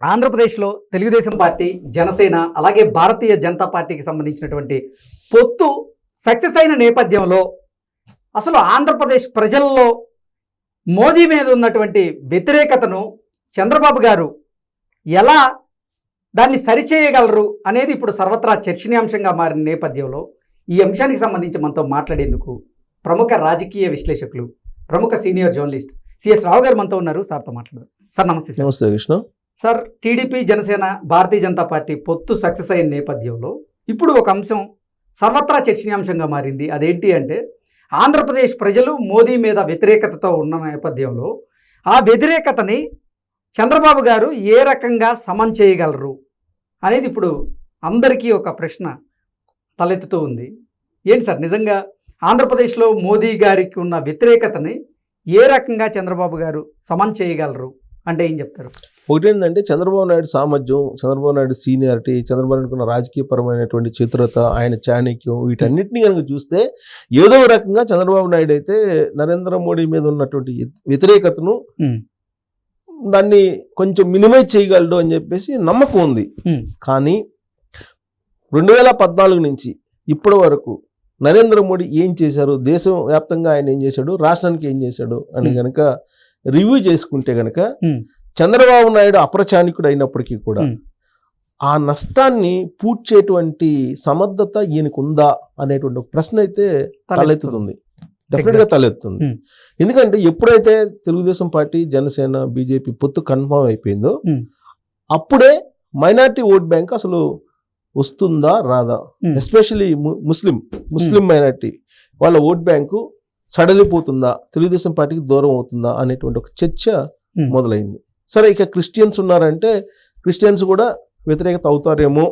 ఆంధ్రప్రదేశ్లో తెలుగుదేశం పార్టీ, జనసేన అలాగే భారతీయ జనతా పార్టీకి సంబంధించినటువంటి పొత్తు సక్సెస్ అయిన నేపథ్యంలో అసలు ఆంధ్రప్రదేశ్ ప్రజల్లో మోదీ మీద ఉన్నటువంటి వ్యతిరేకతను చంద్రబాబు గారు ఎలా దాన్ని సరిచేయగలరు అనేది ఇప్పుడు సర్వత్రా చర్చనీయాంశంగా మారిన నేపథ్యంలో ఈ అంశానికి సంబంధించి మనతో మాట్లాడేందుకు ప్రముఖ రాజకీయ విశ్లేషకులు, ప్రముఖ సీనియర్ జర్నలిస్ట్ సిఎస్ రావు గారు మనతో ఉన్నారు. సార్తో మాట్లాడదాం. సార్ నమస్తే. నమస్తే Krishna. Sir, TDP, Janasena, Bharatiya Janata party పొత్తు సక్సెస్ అయిన నేపథ్యంలో ఇప్పుడు ఒక అంశం సర్వత్రా చర్చనీయాంశంగా మారింది. అదేంటి అంటే ఆంధ్రప్రదేశ్ ప్రజలు మోదీ మీద వ్యతిరేకతతో ఉన్న నేపథ్యంలో ఆ వ్యతిరేకతని చంద్రబాబు గారు ఏ రకంగా సమం చేయగలరు అనేది ఇప్పుడు అందరికీ ఒక ప్రశ్న తలెత్తుతూ ఉంది. ఏంటి సార్, నిజంగా ఆంధ్రప్రదేశ్లో మోదీ గారికి ఉన్న వ్యతిరేకతని ఏ రకంగా చంద్రబాబు గారు సమం చేయగలరు అంటే ఏం చెప్తారు? ఒకటి ఏంటంటే చంద్రబాబు నాయుడు సామర్థ్యం, చంద్రబాబు నాయుడు సీనియారిటీ, చంద్రబాబు నాయుడుకు ఉన్న రాజకీయపరమైనటువంటి చతురత, ఆయన చాణక్యం, వీటన్నిటిని కనుక చూస్తే ఏదో రకంగా చంద్రబాబు నాయుడు అయితే నరేంద్ర మోడీ మీద ఉన్నటువంటి వ్యతిరేకతను దాన్ని కొంచెం మినిమైజ్ చేయగలడు అని చెప్పేసి నమ్మకం ఉంది. కానీ 2014 నుంచి ఇప్పటి వరకు నరేంద్ర మోడీ ఏం చేశారు, దేశం వ్యాప్తంగా ఆయన ఏం చేశాడు, రాష్ట్రానికి ఏం చేశాడు అని కనుక రివ్యూ చేసుకుంటే కనుక చంద్రబాబు నాయుడు అప్రచానికుడు అయినప్పటికీ కూడా ఆ నష్టాన్ని పూడ్చేటువంటి సమర్థత ఈయనకు ఉందా అనేటువంటి ఒక ప్రశ్న అయితే తలెత్తుతుంది, డెఫినెట్గా తలెత్తుంది. ఎందుకంటే ఎప్పుడైతే తెలుగుదేశం పార్టీ, జనసేన, బీజేపీ పొత్తు కన్ఫర్మ్ అయిపోయిందో అప్పుడే మైనారిటీ ఓట్ బ్యాంక్ అసలు వస్తుందా రాదా, ఎస్పెషల్లీ ముస్లిం మైనారిటీ వాళ్ళ ఓట్ బ్యాంకు సడలిపోతుందా, తెలుగుదేశం పార్టీకి దూరం అవుతుందా అనేటువంటి ఒక చర్చ మొదలైంది. సరే, ఇక క్రిస్టియన్స్ ఉన్నారంటే క్రిస్టియన్స్ కూడా వ్యతిరేకత అవుతారేమో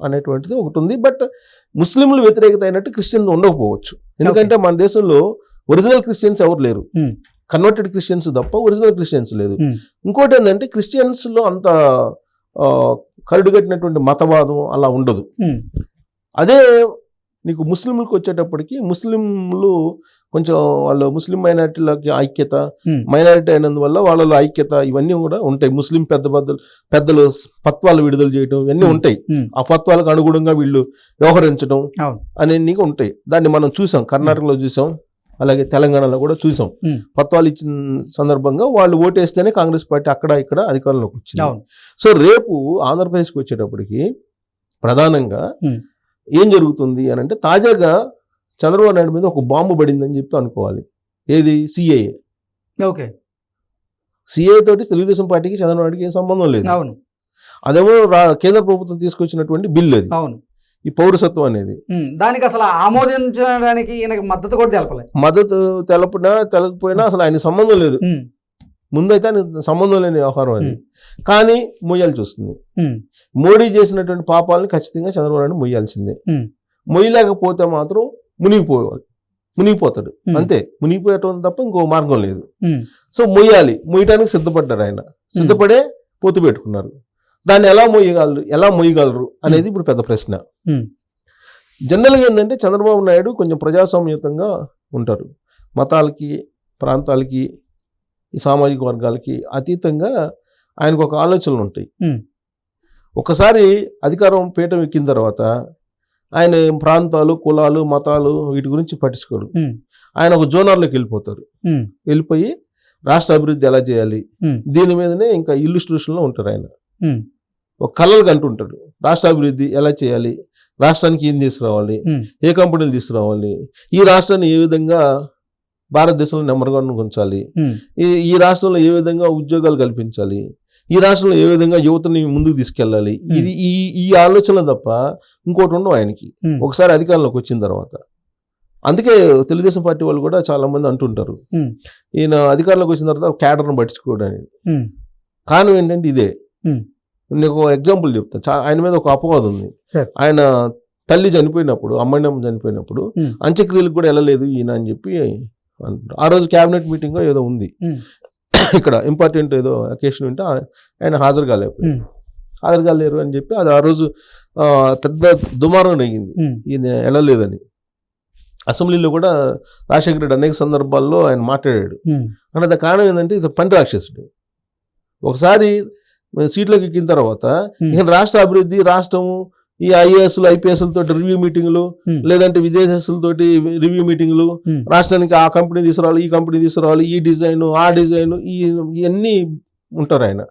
అనేటువంటిది ఒకటి ఉంది. బట్ ముస్లింలు వ్యతిరేకత అయినట్టు క్రిస్టియన్స్ ఉండకపోవచ్చు. ఎందుకంటే మన దేశంలో ఒరిజినల్ క్రిస్టియన్స్ ఎవరు లేరు, కన్వర్టెడ్ క్రిస్టియన్స్ తప్ప ఒరిజినల్ క్రిస్టియన్స్ లేదు. ఇంకోటి ఏంటంటే క్రిస్టియన్స్లో అంత కరుడుగట్టినటువంటి మతవాదం అలా ఉండదు. అదే నీకు ముస్లింలకు వచ్చేటప్పటికి ముస్లింలు కొంచెం వాళ్ళు ముస్లిం మైనారిటీలకి ఐక్యత, మైనారిటీ అయినందువల్ల వాళ్ళలో ఐక్యత ఇవన్నీ కూడా ఉంటాయి. ముస్లిం పెద్దలు ఫత్వాలు విడుదల చేయడం ఇవన్నీ ఉంటాయి. ఆ ఫత్వాలకు అనుగుణంగా వీళ్ళు వ్యవహరించడం అనేవి ఉంటాయి. దాన్ని మనం చూసాం, కర్ణాటకలో చూసాం, అలాగే తెలంగాణలో కూడా చూసాం. ఫత్వాలు ఇచ్చిన సందర్భంగా వాళ్ళు ఓటేస్తేనే కాంగ్రెస్ పార్టీ అక్కడ ఇక్కడ అధికారంలోకి వచ్చింది. సో రేపు ఆంధ్రప్రదేశ్కి వచ్చేటప్పటికి ప్రధానంగా ఏం జరుగుతుంది అని అంటే తాజాగా చంద్రబాబు నాయుడు మీద ఒక బాంబు పడిందని చెప్పి అనుకోవాలి. ఏది? సిఏఏ. ఓకే, సిఏఏ తోటి తెలుగుదేశం పార్టీకి చంద్రబాబు నాయుడుకి ఏం సంబంధం లేదు. అవును, అదేమో కేంద్ర ప్రభుత్వం తీసుకొచ్చినటువంటి బిల్లు అది. అవును, ఈ పౌరసత్వం అనేది. దానికి అసలు ఆమోదించడానికి ఈయనకి మద్దతు కూడా తెలపలేదు. మద్దతు తెలకపోయినా అసలు ఆయన సంబంధం లేదు. ముందైతే ఆయన సంబంధం లేని వ్యవహారం అది. కానీ మొయ్యాల్సి వస్తుంది. మోడీ చేసినటువంటి పాపాలను ఖచ్చితంగా చంద్రబాబు నాయుడు మొయ్యాల్సిందే. మొయ్యలేకపోతే మాత్రం మునిగిపోతాడు అంతే. మునిగిపోయటం తప్ప ఇంకో మార్గం లేదు. సో మొయ్యటానికి సిద్ధపడ్డారు ఆయన. సిద్ధపడే పొత్తు పెట్టుకున్నారు. దాన్ని ఎలా మొయ్యగలరు అనేది ఇప్పుడు పెద్ద ప్రశ్న. జనరల్గా ఏంటంటే చంద్రబాబు నాయుడు కొంచెం ప్రజాస్వామ్యతంగా ఉంటారు. మతాలకి, ప్రాంతాలకి, ఈ సామాజిక వర్గాలకి అతీతంగా ఆయనకు ఒక ఆలోచనలు ఉంటాయి. ఒకసారి అధికారం పీఠం ఎక్కిన తర్వాత ఆయన ప్రాంతాలు, కులాలు, మతాలు వీటి గురించి పట్టించుకోరు. ఆయన ఒక జోనర్లోకి వెళ్ళిపోతారు. వెళ్ళిపోయి రాష్ట్ర అభివృద్ధి ఎలా చేయాలి దీని మీదనే ఇంకా ఇల్లుస్ట్రేషన్లో ఉంటారు. ఆయన ఒక కళలు కంటుంటాడు. రాష్ట్ర అభివృద్ధి ఎలా చేయాలి, రాష్ట్రానికి ఏం తీసుకురావాలి, ఏ కంపెనీలు తీసుకురావాలి, ఈ రాష్ట్రాన్ని ఏ విధంగా భారతదేశంలో నెంబర్గా ఉంచాలి, ఈ రాష్ట్రంలో ఏ విధంగా ఉద్యోగాలు కల్పించాలి, ఈ రాష్ట్రంలో ఏ విధంగా యువతని ముందుకు తీసుకెళ్ళాలి, ఇది ఈ ఆలోచన తప్ప ఇంకోటి ఉండవు ఆయనకి ఒకసారి అధికారంలోకి వచ్చిన తర్వాత. అందుకే తెలుగుదేశం పార్టీ వాళ్ళు కూడా చాలా మంది అంటుంటారు ఈయన అధికారంలోకి వచ్చిన తర్వాత క్యాడర్ను పట్టించుకోవడానికి. కారణం ఏంటంటే ఇదే. నీకు ఎగ్జాంపుల్ చెప్తా. ఆయన మీద ఒక అపవాదం ఉంది. ఆయన తల్లి చనిపోయినప్పుడు, అమ్మమ్మ చనిపోయినప్పుడు అంత్యక్రియలకు కూడా వెళ్ళలేదు ఈయన అని చెప్పి అంటారు. ఆ రోజు క్యాబినెట్ మీటింగ్ ఏదో ఉంది, ఇక్కడ ఇంపార్టెంట్ ఏదో అకేషన్ ఉంటే ఆయన హాజరు కాలేరు అని చెప్పి అది ఆ రోజు పెద్ద దుమారం అయ్యింది ఈయన వెళ్ళలేదని. అసెంబ్లీలో కూడా రాజశేఖర రెడ్డి అనేక సందర్భాల్లో ఆయన మాట్లాడాడు. అంటే కారణం ఏంటంటే ఇది పని రాక్షసుడు. ఒకసారి సీట్లోకి ఎక్కిన తర్వాత ఇక రాష్ట్ర అభివృద్ధి, రాష్ట్రము ఈ ఐఏఎస్లు ఐపీఎస్లతో రివ్యూ మీటింగ్లు, లేదంటే విదేశస్తులతోటి రివ్యూ మీటింగ్లు, రాష్ట్రానికి ఆ కంపెనీ తీసుకురావాలి, ఈ కంపెనీ తీసుకురావాలి, ఈ డిజైన్ ఆ డిజైన్, ఇవన్నీ ఉంటారు ఆయన.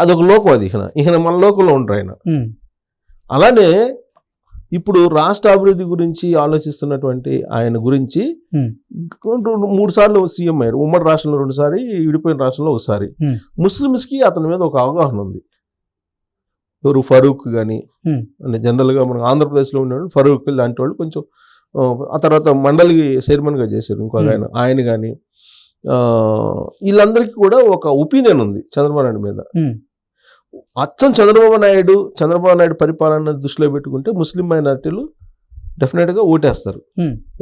అదొక లోకం, అది ఇక మన లోకంలో ఉంటారు ఆయన. అలానే ఇప్పుడు రాష్ట్ర అభివృద్ధి గురించి ఆలోచిస్తున్నటువంటి ఆయన గురించి 3 సార్లు సీఎం అయ్యారు. ఉమ్మడి రాష్ట్రంలో 2 సారి, విడిపోయిన రాష్ట్రంలో 1 సారి. ముస్లిమ్స్ కి అతని మీద ఒక అవగాహన ఉంది. ఎవరు ఫరూక్ కానీ, అంటే జనరల్గా మనం ఆంధ్రప్రదేశ్లో ఉండేవాళ్ళు ఫరూక్ లాంటి వాళ్ళు కొంచెం, ఆ తర్వాత మండలికి చైర్మన్గా చేశారు ఇంకొక ఆయన కానీ, వీళ్ళందరికీ కూడా ఒక ఒపీనియన్ ఉంది చంద్రబాబు నాయుడు మీద. అచ్చం చంద్రబాబు నాయుడు పరిపాలన దృష్టిలో పెట్టుకుంటే ముస్లిం మైనారిటీలు డెఫినెట్గా ఓటేస్తారు.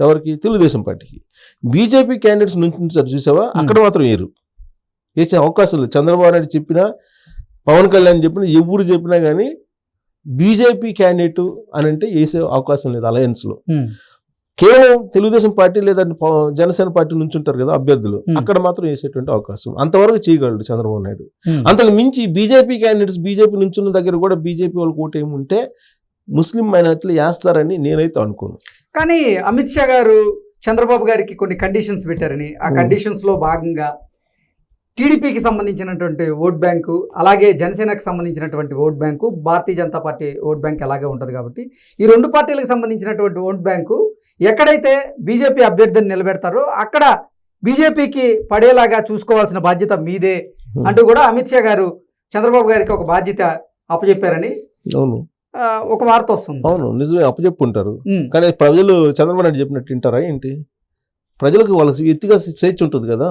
ఎవరికి? తెలుగుదేశం పార్టీకి. బీజేపీ క్యాండిడేట్స్ నుంచి చూసావా, అక్కడ మాత్రం వేసే అవకాశం లేదు. చంద్రబాబు నాయుడు చెప్పినా, పవన్ కళ్యాణ్ చెప్పినా, ఎవరు చెప్పినా కానీ బీజేపీ క్యాండిడేట్ అని అంటే వేసే అవకాశం లేదు అలయన్స్లో. కేవలం తెలుగుదేశం పార్టీ లేదా జనసేన పార్టీ నుంచి ఉంటారు కదా అభ్యర్థులు, అక్కడ మాత్రం వేసేటువంటి అవకాశం అంతవరకు చేయగలడు చంద్రబాబు నాయుడు. అంతకు మించి బీజేపీ క్యాండిడేట్స్ బీజేపీ నుంచి ఉన్న దగ్గర కూడా బీజేపీ వాళ్ళకి ఓటు ఏముంటే ముస్లిం మైనారిటీలు వేస్తారని నేనైతే అనుకోను. కానీ అమిత్ షా గారు చంద్రబాబు గారికి కొన్ని కండిషన్స్ పెట్టారని, ఆ కండిషన్స్ లో భాగంగా టీడీపీకి సంబంధించినటువంటి ఓట్ బ్యాంకు, అలాగే జనసేనకు సంబంధించినటువంటి vote bank, Bharatiya Janata party vote bank అలాగే ఉంటుంది కాబట్టి ఈ 2 పార్టీలకు సంబంధించినటువంటి ఓట్ బ్యాంకు ఎక్కడైతే బీజేపీ అభ్యర్థిని నిలబెడతారో అక్కడ బీజేపీకి పడేలాగా చూసుకోవాల్సిన బాధ్యత మీదే అంటూ కూడా అమిత్ షా గారు చంద్రబాబు గారికి ఒక బాధ్యత అప్పచెప్పారని ఒక వార్త వస్తుంది. అవును, నిజమే, అప్పచెప్పుంటారు. కానీ ప్రజలు చంద్రబాబు నాయుడు చెప్పినట్టు వింటారా ఏంటి? ప్రజలకు వాళ్ళకి వ్యక్తిగత స్వేచ్ఛ ఉంటుంది కదా,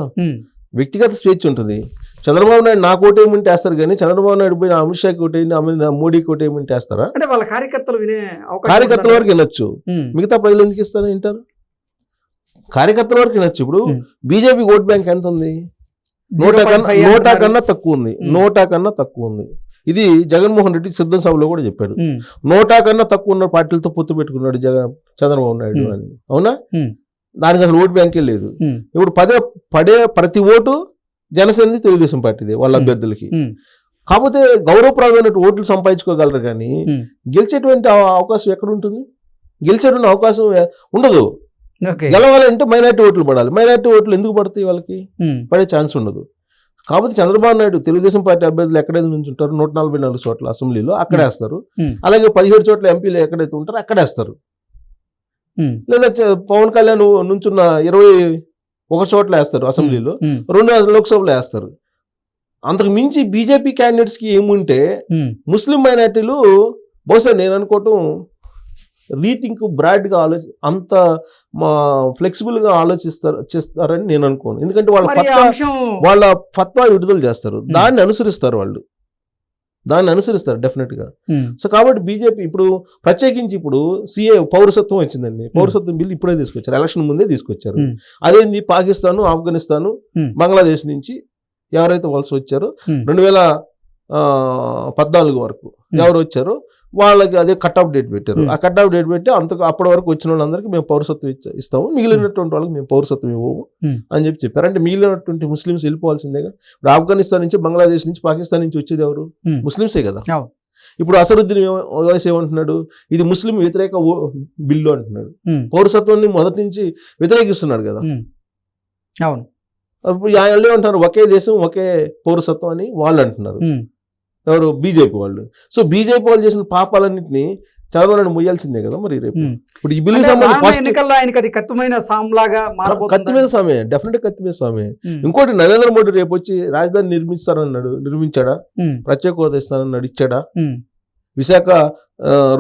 వ్యక్తిగత స్వేచ్ఛ ఉంటుంది. చంద్రబాబు నాయుడు నాకు ఓటేయమంటే వేస్తారు, కానీ చంద్రబాబు నాయుడు పోయిన అమిత్ షాకి ఓటేయండి, మోడీకి ఓటేయమంటే వేస్తారా? అంటే వాళ్ళ కార్యకర్తల వరకు వినొచ్చు, మిగతా ప్రజలు ఎందుకు ఇస్తారు వింటారు? కార్యకర్తల వరకు వినొచ్చు. ఇప్పుడు బీజేపీ ఓట్ బ్యాంక్ ఎంత ఉంది? 100 కన్నా తక్కువ ఉంది. ఇది జగన్మోహన్ రెడ్డి సిద్ధం సభలో కూడా చెప్పాడు. 100 కన్నా తక్కువ ఉన్న పార్టీలతో పొత్తు పెట్టుకున్నాడు చంద్రబాబు నాయుడు అని. అవునా? దానికి అసలు ఓటు బ్యాంకే లేదు. ఇప్పుడు పడే ప్రతి ఓటు జనసేనది, తెలుగుదేశం పార్టీదే వాళ్ళ అభ్యర్థులకి. కాకపోతే గౌరవప్రదమైన ఓట్లు సంపాదించుకోగలరు, కానీ గెలిచేటువంటి అవకాశం ఎక్కడ ఉంటుంది? గెలిచేటువంటి అవకాశం ఉండదు. గెలవాలంటే మైనార్టీ ఓట్లు పడాలి. మైనార్టీ ఓట్లు ఎందుకు పడతాయి? వాళ్ళకి పడే ఛాన్స్ ఉండదు. కాబట్టి చంద్రబాబు నాయుడు తెలుగుదేశం పార్టీ అభ్యర్థులు ఎక్కడైతే నుంచి ఉంటారు 144 చోట్ల అసెంబ్లీలో అక్కడేస్తారు. అలాగే 17 చోట్ల ఎంపీలు ఎక్కడైతే ఉంటారో అక్కడేస్తారు. లేదా పవన్ కళ్యాణ్ నుంచున్న 21 చోట్ల వేస్తారు అసెంబ్లీలో, 2 లోక్సభలో వేస్తారు. అంతకు మించి బీజేపీ క్యాండిడేట్స్ కి ఏముంటే ముస్లిం మైనార్టీలు బహుశా నేను అనుకోవటం రీథింక్ బ్రాడ్గా అంత ఫ్లెక్సిబుల్గా చేస్తారని నేను అనుకోను. ఎందుకంటే వాళ్ళ ఫత్వా విడుదల చేస్తారు, దాన్ని అనుసరిస్తారు డెఫినెట్గా. సో కాబట్టి బీజేపీ ఇప్పుడు ప్రత్యేకించి ఇప్పుడు సిఏ పౌరసత్వం వచ్చిందండి. పౌరసత్వం బిల్లు ఇప్పుడే తీసుకొచ్చారు, ఎలక్షన్ ముందే తీసుకొచ్చారు. అదేంది, పాకిస్తాను, ఆఫ్ఘనిస్తాను, బంగ్లాదేశ్ నుంచి ఎవరైతే వలస వచ్చారో 2014 వరకు ఎవరు వచ్చారో వాళ్ళకి అదే కట్ ఆఫ్ డేట్ పెట్టారు. ఆ కట్ ఆఫ్ డేట్ పెట్టి అప్పటి వరకు వచ్చిన వాళ్ళందరికీ మేము పౌరసత్వం ఇస్తాము, మిగిలినటువంటి వాళ్ళకి మేము పౌరసత్వం ఇవ్వము అని చెప్పారు. అంటే మిగిలినటువంటి ముస్లిమ్స్ వెళ్ళిపోవాల్సిందేగా. ఇప్పుడు ఆఫ్ఘనిస్తాన్ నుంచి, బంగ్లాదేశ్ నుంచి, పాకిస్తాన్ నుంచి వచ్చేది ఎవరు? ముస్లిమ్సే కదా. ఇప్పుడు అసరుద్దీన్ ఓవైసీ ఏమంటున్నాడు, ఇది ముస్లిం వ్యతిరేక బిల్లు అంటున్నాడు. పౌరసత్వాన్ని మొదటి నుంచి వ్యతిరేకిస్తున్నాడు కదా. అవును, ఆయన ఏమంటున్నారు, ఒకే దేశం ఒకే పౌరసత్వం అని వాళ్ళు అంటున్నారు. ఎవరు? బీజేపీ వాళ్ళు. సో బీజేపీ వాళ్ళు చేసిన పాపాలన్నింటినీ చంద్రబాబు నాయుడు మొయ్యాల్సిందే కదా మరి రేపు. ఇప్పుడు ఈ బిల్లు కత్తిమీద సామే, డెఫినెట్ కత్తిమీద సామే. ఇంకోటి, నరేంద్ర మోడీ రేపు వచ్చి రాజధాని నిర్మిస్తానన్నాడు, నిర్మించాడా? ప్రత్యేక హోదా ఇస్తానన్నాడు, ఇచ్చాడా? విశాఖ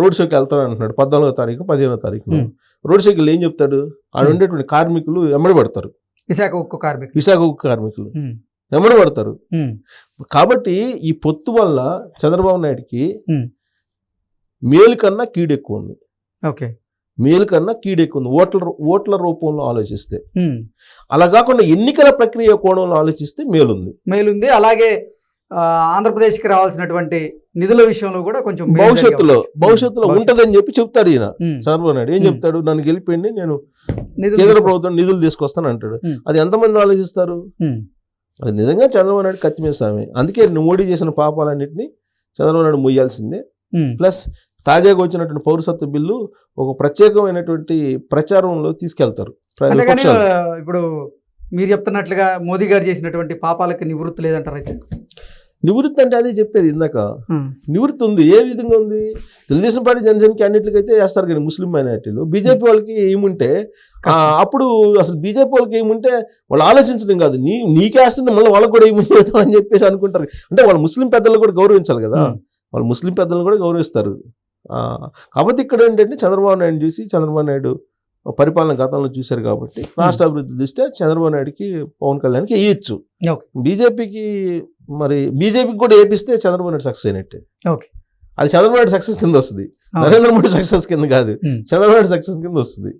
రోడ్ షోకి వెళ్తానంటున్నాడు 14వ తారీఖు 15వ తారీఖున. రోడ్ షోకి ఏం చెప్తాడు? ఆడ ఉండేటువంటి కార్మికులు ఎమ్మడి పడతారు, విశాఖ ఉక్కు కార్మికులు ఎమ్మడి పడతారు. కాబట్టి ఈ పొత్తు వల్ల చంద్రబాబు నాయుడికి మేలు కన్నా కీడు ఎక్కువ ఉంది. ఓట్ల రూపంలో ఆలోచిస్తే. అలా కాకుండా ఎన్నికల ప్రక్రియ కోణంలో ఆలోచిస్తే మేలుంది. అలాగే ఆంధ్రప్రదేశ్కి రావాల్సినటువంటి నిధుల విషయంలో కూడా కొంచెం భవిష్యత్తులో ఉంటదని చెప్పి చెప్తాడు ఈయన చంద్రబాబు నాయుడు. ఏం చెప్తాడు? నన్ను గెలిపోయింది, నేను కేంద్ర ప్రభుత్వం నిధులు తీసుకొస్తాను అంటాడు. అది ఎంతమంది ఆలోచిస్తారు? అది నిజంగా చంద్రబాబు నాయుడు కత్తి మీద సామే. అందుకే మోడీ చేసిన పాపాలన్నింటినీ చంద్రబాబు నాయుడు మొయ్యాల్సిందే. ప్లస్ తాజాగా వచ్చినటువంటి పౌరసత్వ బిల్లు ఒక ప్రత్యేకమైనటువంటి ప్రచారంలో తీసుకెళ్తారు అంటే కానీ పక్షాలు. ఇప్పుడు మీరు చెప్తున్నట్లుగా మోదీ గారు చేసినటువంటి పాపాలకి నివృత్తి లేదంటారు అయితే. నివృత్తి అంటే అదే చెప్పేది ఇందాక, నివృత్తి ఉంది. ఏ విధంగా ఉంది? తెలుగుదేశం పార్టీ జనసేన క్యాండిడేట్లకి అయితే వేస్తారు కానీ ముస్లిం మైనారిటీలు, బీజేపీ వాళ్ళకి ఏముంటే అప్పుడు అసలు బీజేపీ వాళ్ళకి ఏముంటే వాళ్ళు ఆలోచించడం కాదు, నీకేస్తుంది మళ్ళీ వాళ్ళకి కూడా ఏమి చేద్దాం అని చెప్పేసి అనుకుంటారు. అంటే వాళ్ళు ముస్లిం పెద్దలు కూడా గౌరవించాలి కదా, వాళ్ళు ముస్లిం పెద్దలను కూడా గౌరవిస్తారు. కాబట్టి ఇక్కడ ఏంటంటే చంద్రబాబు నాయుడు చూసి, చంద్రబాబు నాయుడు పరిపాలన గతంలో చూశారు కాబట్టి రాష్ట్ర అభివృద్ధి దృష్ట్యా చంద్రబాబు నాయుడుకి పవన్ కళ్యాణ్కి వేయచ్చు. బీజేపీకి కూడా వేపిస్తే చంద్రబాబు నాయుడు సక్సెస్ అయినట్టే. అది చంద్రబాబు నాయుడు సక్సెస్ కింద వస్తుంది, నరేంద్ర మోడీ సక్సెస్ కింద కాదు, చంద్రబాబు నాయుడు సక్సెస్ కింద వస్తుంది.